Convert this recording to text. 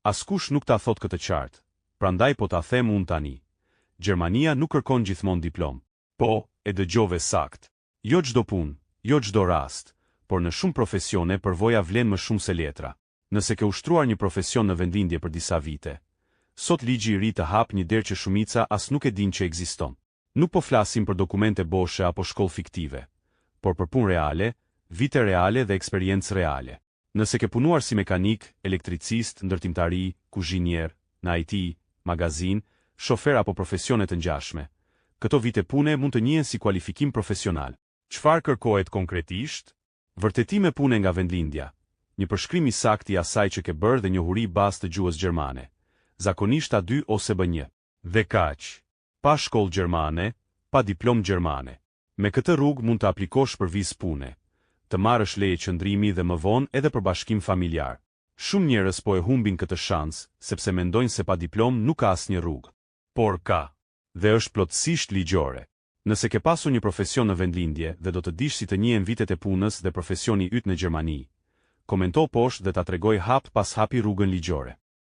Askush nuk ta thot këtë qartë, prandaj po ta them unë tani. Gjermania nuk kërkon gjithmonë diplom. Po, e dëgjove sakt. Jo çdo punë, jo çdo rast, por në shumë profesione përvoja vlen më shumë se letra. Nëse ke ushtruar një profesion në vendindje për disa vite, sot ligji i ri të hap një derë që shumica as nuk e din që ekziston. Nuk po flasim për dokumente boshe apo shkollë fiktive, por për punë reale, vite reale dhe eksperiencë reale. Nëse ke punuar si mekanik, elektricist, ndërtimtari, kuzhinier, në IT, magazin, shofer apo profesione të ngjashme, këto vite pune mund të njihen si kualifikim profesional. Çfarë kërkohet konkretisht? Vërtetime pune nga vendlindja, një përshkrim i saktë i asaj që ke bërë dhe njohuri bazë të gjuhës gjermane, zakonisht A2 ose B1. Dhe kaq. Pa shkollë gjermane, pa diplomë gjermane. Me këtë rrugë mund të aplikosh për vizë pune, të marrësh leje qëndrimi dhe më vonë edhe për bashkim familjar. Shumë njerëz po e humbin këtë shans, sepse mendojnë se pa diplomë nuk ka asnjë rrugë. Por ka. Dhe është plotësisht ligjore. Nëse ke pasur një profesion në vendlindje dhe do të dish si të njihen vitet e punës dhe profesioni yt në Gjermani, komento poshtë dhe ta tregoj hap pas hapi rrugën ligjore.